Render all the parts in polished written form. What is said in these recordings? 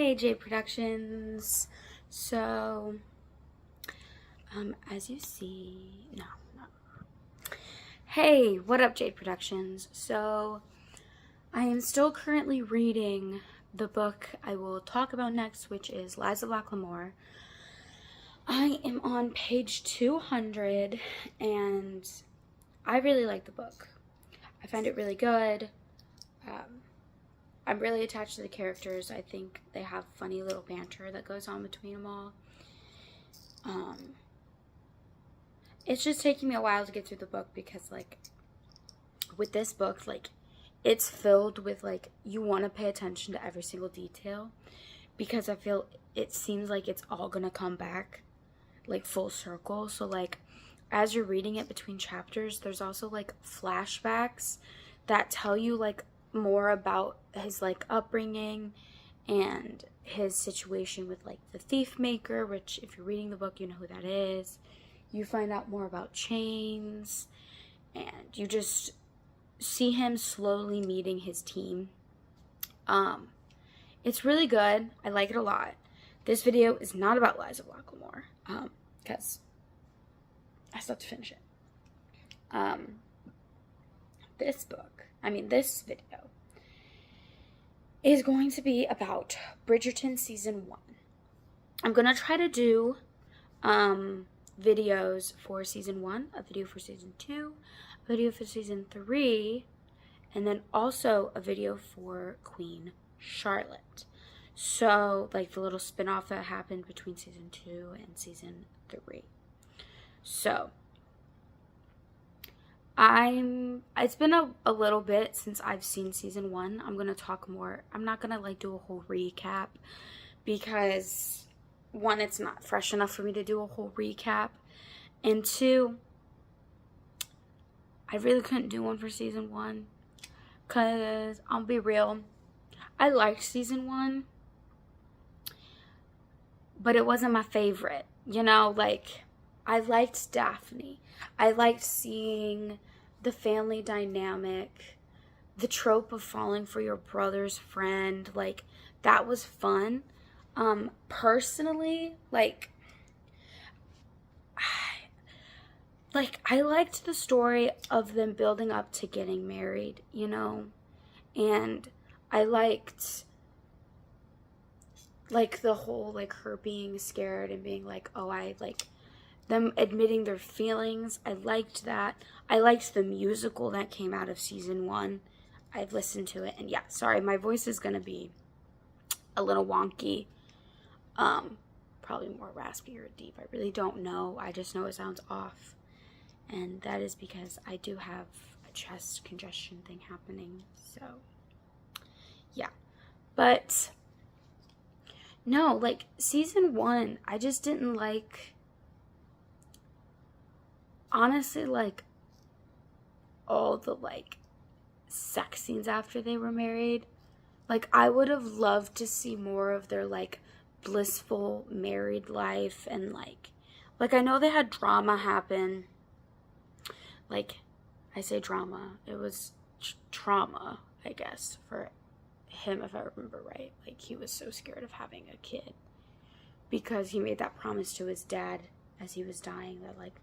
Hey, Jade Productions. So, as you see, no. Hey, what up, Jade Productions? So, I am still currently reading the book I will talk about next, which is Lies of Lacklamore. I am on page 200, and I really like the book. I find it really good. I'm really attached to the characters. I think they have funny little banter that goes on between them all. It's just taking me a while to get through the book because, like, with this book, like, it's filled with, like, you want to pay attention to every single detail because I feel it seems like it's all going to come back, like, full circle. So, like, as you're reading it between chapters, there's also, like, flashbacks that tell you, like, more about his, like, upbringing and his situation with, like, the thief maker, which if you're reading the book, you know who that is. You find out more about Chains, and you just see him slowly meeting his team. It's really good. I like it a lot. This video is not about Lies of Lacklamore, because I still have to finish it. This video is going to be about Bridgerton Season 1. I'm going to try to do videos for Season 1, a video for Season 2, a video for Season 3, and then also a video for Queen Charlotte. So, like, the little spin-off that happened between Season 2 and Season 3. So, it's been a little bit since I've seen Season 1. I'm going to talk more. I'm not going to, like, do a whole recap because, one, it's not fresh enough for me to do a whole recap. And two, I really couldn't do one for Season 1 because, I'll be real, I liked Season 1, but it wasn't my favorite. You know, like, I liked Daphne. I liked seeing the family dynamic, the trope of falling for your brother's friend. Like, that was fun. Personally, I liked the story of them building up to getting married, you know, and I liked, like, the whole, like, her being scared and being like, oh, them admitting their feelings. I liked that. I liked the musical that came out of Season 1. I've listened to it, and yeah, sorry, my voice is gonna be a little wonky. Probably more raspy or deep. I really don't know. I just know it sounds off. And that is because I do have a chest congestion thing happening. So, yeah. But, no, like, Season 1, I just didn't like, honestly, like, all the, like, sex scenes after they were married. Like, I would have loved to see more of their, like, blissful married life. And, like, I know they had drama happen. Like, I say drama. It was trauma, I guess, for him, if I remember right. Like, he was so scared of having a kid because he made that promise to his dad as he was dying that, like,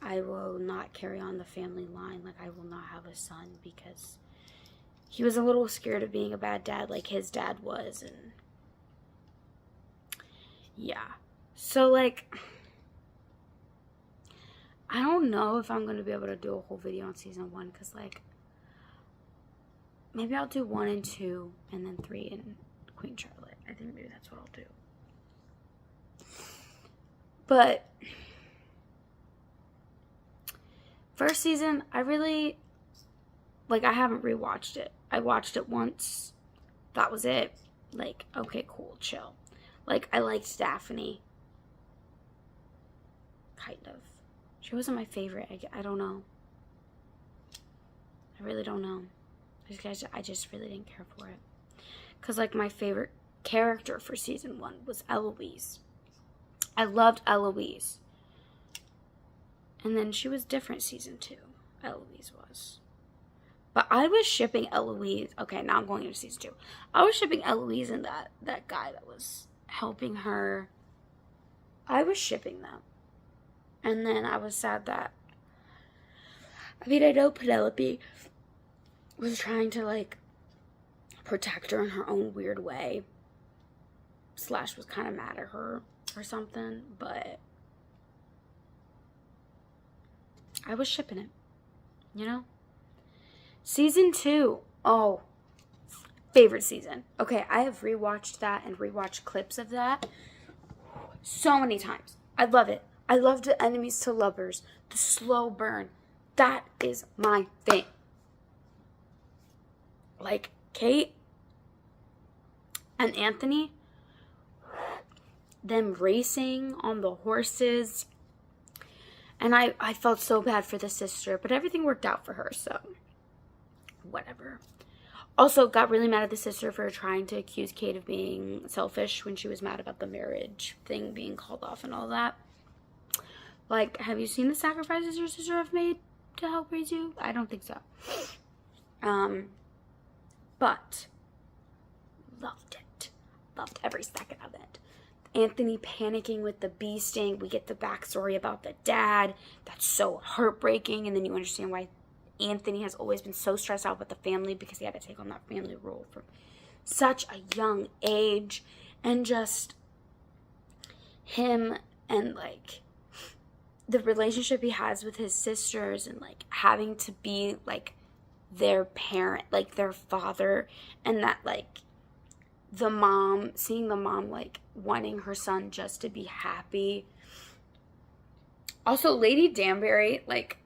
I will not carry on the family line. Like, I will not have a son, because he was a little scared of being a bad dad like his dad was. And yeah. So, like, I don't know if I'm going to be able to do a whole video on Season 1, because, like, maybe I'll do 1 and 2, and then 3 in Queen Charlotte. I think maybe that's what I'll do. But first season, I really, like, I haven't rewatched it. I watched it once. That was it. Like, okay, cool, chill. Like, I liked Daphne. Kind of. She wasn't my favorite. I don't know. I really don't know. I just really didn't care for it. Because, like, my favorite character for Season 1 was Eloise. I loved Eloise. And then she was different Season 2. Eloise was. But I was shipping Eloise. Okay, now I'm going into season 2. I was shipping Eloise and that guy that was helping her. I was shipping them. And then I was sad that, I mean, I know Penelope was trying to, like, protect her in her own weird way. Slash was kind of mad at her or something, but I was shipping it, you know? Season 2. Oh, favorite season. Okay, I have rewatched that and rewatched clips of that so many times. I love it. I love the enemies to lovers, the slow burn. That is my thing. Like, Kate and Anthony, them racing on the horses. And I felt so bad for the sister, but everything worked out for her, so whatever. Also, got really mad at the sister for trying to accuse Kate of being selfish when she was mad about the marriage thing being called off and all that. Like, have you seen the sacrifices your sister have made to help raise you? I don't think so. But loved it. Loved every second of it. Anthony panicking with the bee sting. We get the backstory about the dad. That's so heartbreaking. And then you understand why Anthony has always been so stressed out with the family, because he had to take on that family role from such a young age. And just him and, like, the relationship he has with his sisters and, like, having to be, like, their parent, like, their father. And that, like, the mom, seeing the mom, like, wanting her son just to be happy. Also, Lady Danbury, like,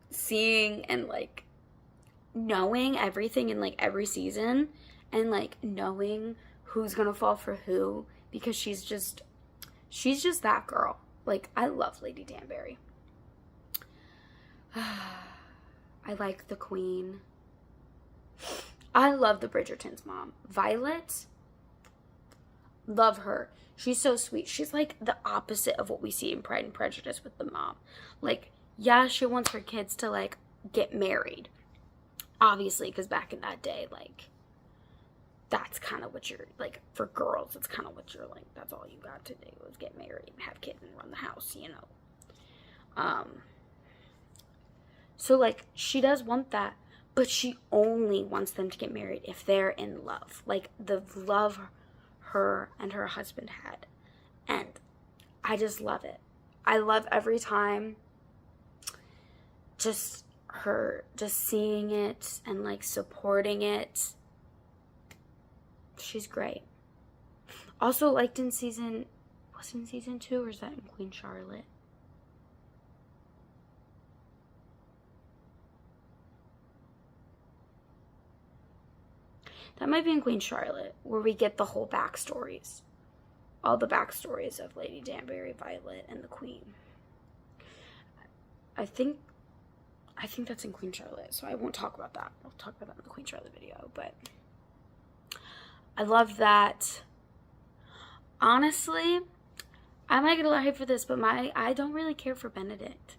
seeing and, like, knowing everything in, like, every season, and, like, knowing who's gonna fall for who, because she's just that girl. Like, I love Lady Danbury. I like the Queen. I love the Bridgerton's mom. Violet, love her. She's so sweet. She's like the opposite of what we see in Pride and Prejudice with the mom. Like, yeah, she wants her kids to, like, get married. Obviously, because back in that day, like, that's kind of what you're, like, for girls, it's kind of what you're, like, that's all you got to do is get married and have kids and run the house, you know. So, like, she does want that, but she only wants them to get married if they're in love. Like, the love her and her husband had. And I just love it. I love every time just her just seeing it and, like, supporting it. She's great. Also liked in season, was it in season 2 or is that in Queen Charlotte? That might be in Queen Charlotte, where we get the whole backstories. All the backstories of Lady Danbury, Violet, and the Queen. I think that's in Queen Charlotte, so I won't talk about that. I'll talk about that in the Queen Charlotte video, but I love that. Honestly, I might get a lot of hate for this, but I don't really care for Benedict.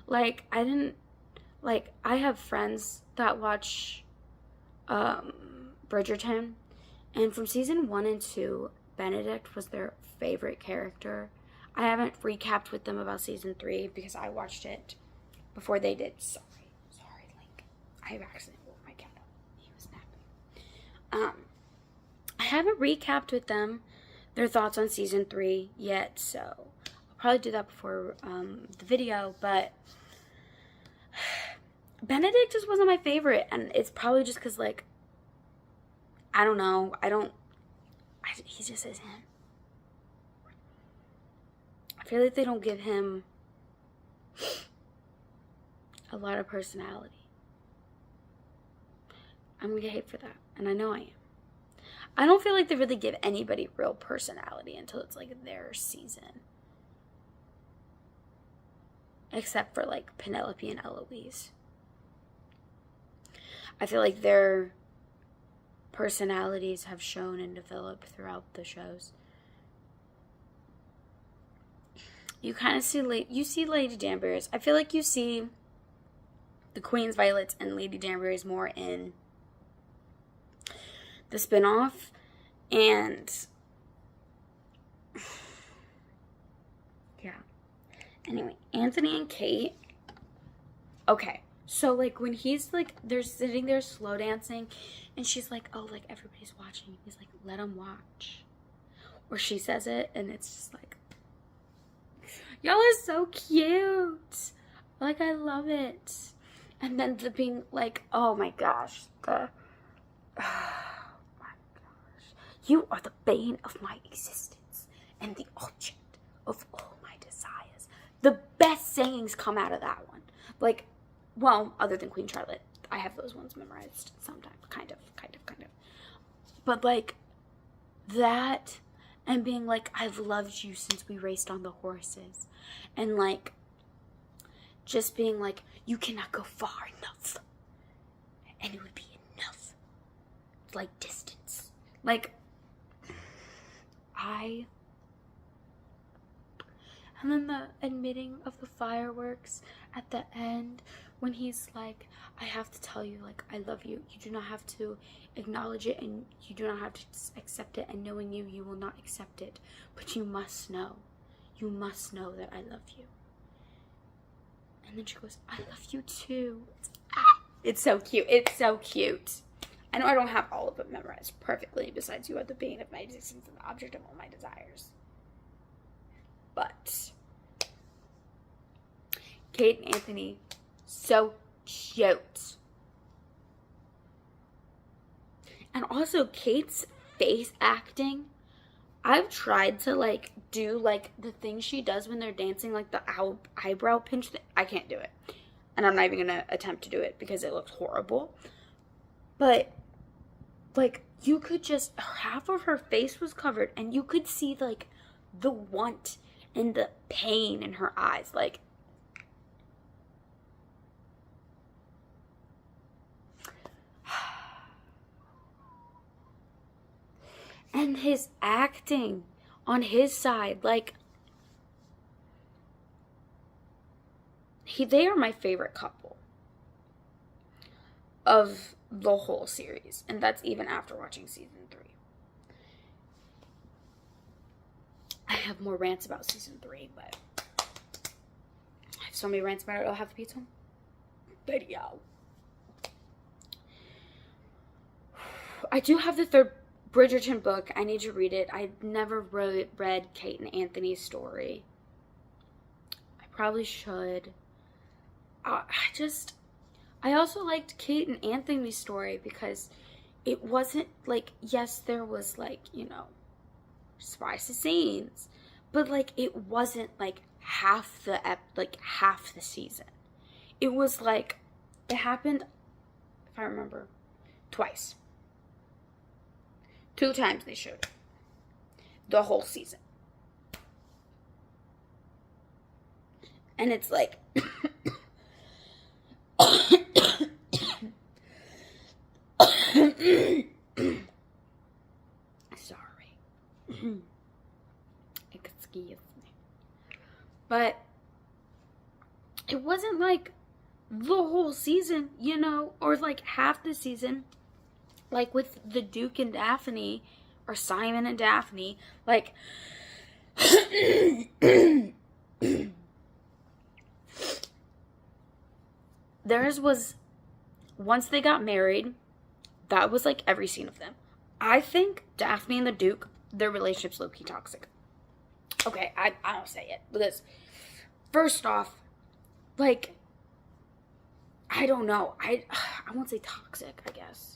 Like, I have friends that watch Bridgerton, and from season 1 and 2, Benedict was their favorite character. I haven't recapped with them about season 3 because I watched it before they did. Sorry, Link. I accidentally woke my cat up. He was napping. I haven't recapped with them their thoughts on season 3 yet, so I'll probably do that before the video, but Benedict just wasn't my favorite, and it's probably just because, like, I don't know, he just isn't. I feel like they don't give him a lot of personality. I'm gonna get hate for that, and I know I am. I don't feel like they really give anybody real personality until it's, like, their season. Except for, like, Penelope and Eloise. I feel like their personalities have shown and developed throughout the shows. You kind of see, you see Lady Danbury's. I feel like you see the Queen's Violets and Lady Danbury's more in the spinoff. And yeah. Anyway, Anthony and Kate. Okay. So, like, when he's, like, they're sitting there slow dancing, and she's like, oh, like, everybody's watching. He's like, let them watch. Or she says it, and it's just like, y'all are so cute. Like, I love it. And then the being like, oh my gosh, oh my gosh. You are the bane of my existence and the object of all my desires. The best sayings come out of that one. Like, well, other than Queen Charlotte. I have those ones memorized sometimes. Kind of. But, like, that, and being like, I've loved you since we raced on the horses. And, like, just being like, you cannot go far enough. And it would be enough. Like, distance. Like, and then the admitting of the fireworks at the end, when he's like, I have to tell you, like, I love you. You do not have to acknowledge it, and you do not have to accept it, and knowing you, you will not accept it. But you must know. You must know that I love you. And then she goes, I love you too. It's so cute. It's so cute. I know I don't have all of it memorized perfectly, besides you are the bane of my existence and the object of all my desires. But Kate and Anthony, so cute. And also Kate's face acting. I've tried to, like, do, like, the thing she does when they're dancing, like the eyebrow pinch thing. I can't do it. And I'm not even going to attempt to do it because it looks horrible. But, like, you could just, half of her face was covered, and you could see, like, the want and the pain in her eyes. Like, and his acting on his side, like, they are my favorite couple of the whole series, and that's even after watching season 3. I have more rants about season 3, but I have so many rants about it, I'll have to be some video. I do have the 3rd Bridgerton book. I need to read it. I never read Kate and Anthony's story. I probably should. I also liked Kate and Anthony's story because it wasn't like, yes, there was, like, you know, spicy scenes, but, like, it wasn't like half the season. It was like, it happened, if I remember, twice. 2 times they showed it. The whole season. And it's like, sorry. Excuse me. But it wasn't like the whole season, you know, or like half the season. Like with the Duke and Daphne, or Simon and Daphne, like, theirs was, once they got married, that was like every scene of them. I think Daphne and the Duke, their relationship's low-key toxic. Okay, I don't say it, because first off, like, I don't know, I won't say toxic, I guess.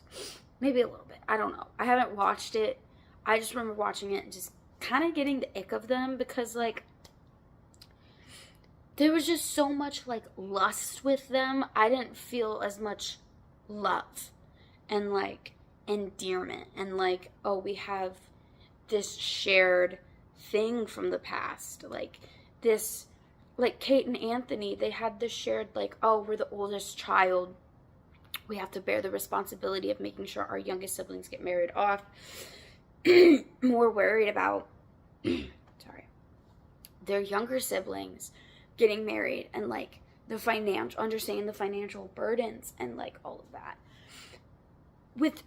Maybe a little bit. I don't know. I haven't watched it. I just remember watching it and just kind of getting the ick of them because, like, there was just so much, like, lust with them. I didn't feel as much love and, like, endearment and, like, oh, we have this shared thing from the past. Like, this, like, Kate and Anthony, they had this shared, like, oh, we're the oldest child. We have to bear the responsibility of making sure our youngest siblings get married off. More worried about, their younger siblings getting married and, like, understanding the financial burdens and like all of that. With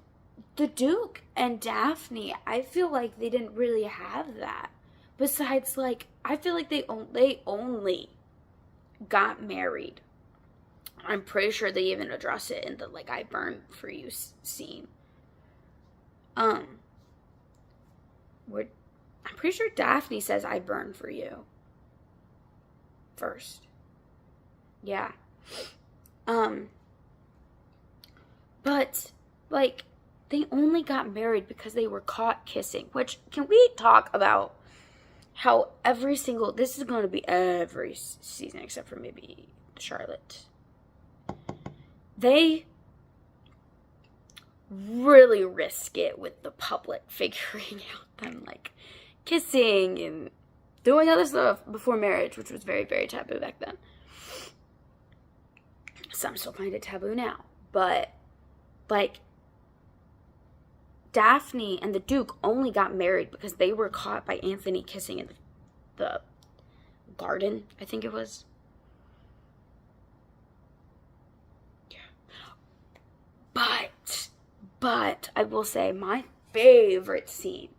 the Duke and Daphne, I feel like they didn't really have that. Besides, like, I feel like they only got married. I'm pretty sure they even address it in the, like, I burn for you scene. I'm pretty sure Daphne says I burn for you first. Yeah. But, like, they only got married because they were caught kissing. Which, can we talk about how this is going to be every season except for maybe Charlotte. They really risk it with the public figuring out them, like, kissing and doing other stuff before marriage, which was very, very taboo back then. Some still find it taboo now. But, like, Daphne and the Duke only got married because they were caught by Anthony kissing in the garden, I think it was. Yeah. But, I will say, my favorite scene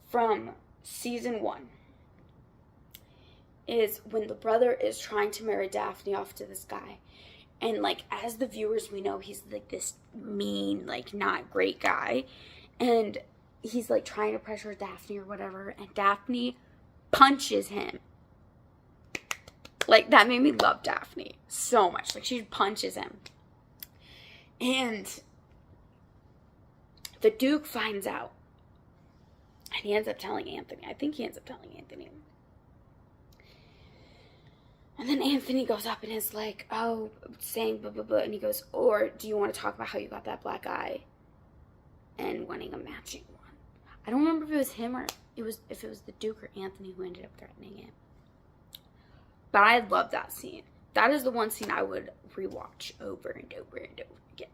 from season 1 is when the brother is trying to marry Daphne off to this guy. And, like, as the viewers, we know he's, like, this mean, like, not great guy. And he's, like, trying to pressure Daphne or whatever. And Daphne punches him. Like, that made me love Daphne so much. Like, she punches him. And the Duke finds out. And he ends up telling Anthony. I think he ends up telling Anthony. And then Anthony goes up and is like, oh, saying blah, blah, blah. And he goes, or do you want to talk about how you got that black eye and wanting a matching one? I don't remember if it was him or if it was the Duke or Anthony who ended up threatening it. But I love that scene. That is the one scene I would rewatch over and over and over again.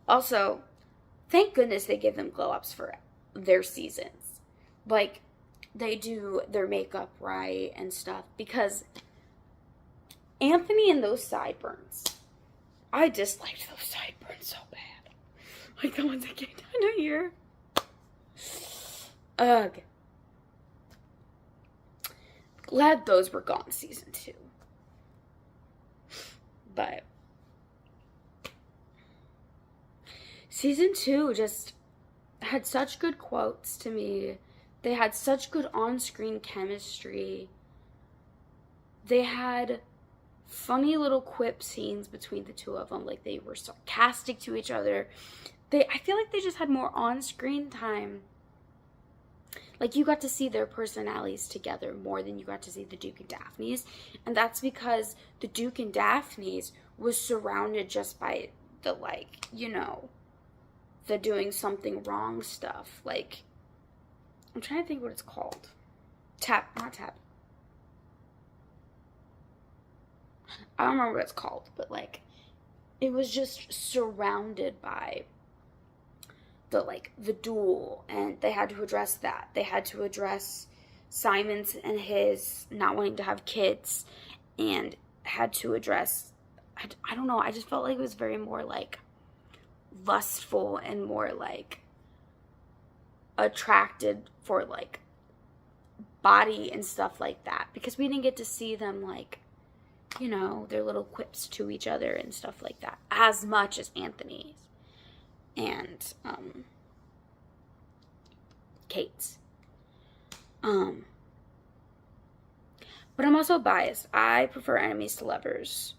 Also, thank goodness they give them glow-ups for their seasons. Like, they do their makeup right and stuff. Because Anthony and those sideburns, I disliked those sideburns so bad. Like the ones that came down here. Ugh. Glad those were gone season 2. But season 2 just had such good quotes to me. They had such good on-screen chemistry. They had funny little quip scenes between the two of them. Like, they were sarcastic to each other. I feel like they just had more on-screen time. Like, you got to see their personalities together more than you got to see the Duke and Daphne's. And that's because the Duke and Daphne's was surrounded just by the, like, you know, the doing something wrong stuff. Like, I'm trying to think what it's called. Not tap. I don't remember what it's called, but, like, it was just surrounded by the duel, and they had to address that. They had to address Simon's and his not wanting to have kids, and had to address, I don't know, I just felt like it was very more, like, lustful and more, like, attracted for, like, body and stuff like that, because we didn't get to see them, like, you know, their little quips to each other and stuff like that as much as Anthony's and Kate's. But I'm also biased. I prefer enemies to lovers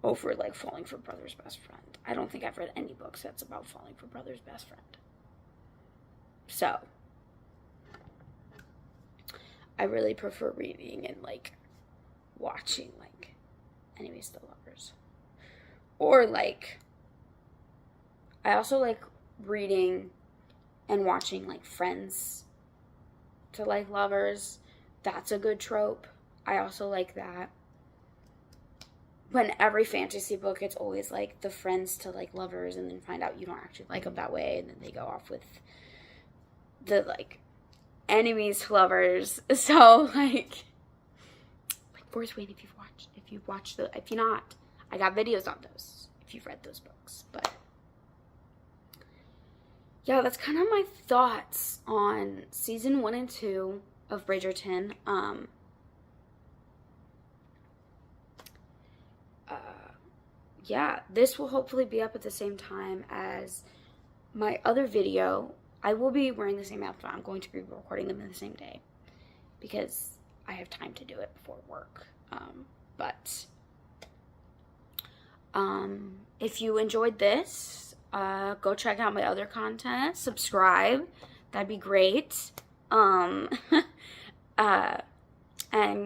over, like, falling for brother's best friend. I don't think I've read any books that's about falling for brother's best friend. So, I really prefer reading and, like, watching, like, enemies to lovers. Or, like, I also like reading and watching, like, friends to, like, lovers. That's a good trope. I also like that. When every fantasy book, it's always, like, the friends to, like, lovers, and then find out you don't actually like them that way, and then they go off with the, like, enemies to lovers. So, like Forrest Wayne, if you're not, I got videos on those, if you've read those books. But yeah, that's kind of my thoughts on season 1 and 2 of Bridgerton. Yeah, this will hopefully be up at the same time as my other video. I will be wearing the same outfit. I'm going to be recording them in the same day because I have time to do it before work. But if you enjoyed this, go check out my other content. Subscribe. That'd be great. And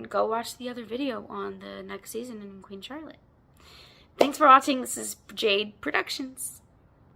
go watch the other video on the next season in Queen Charlotte. Thanks for watching. This is Jade Productions.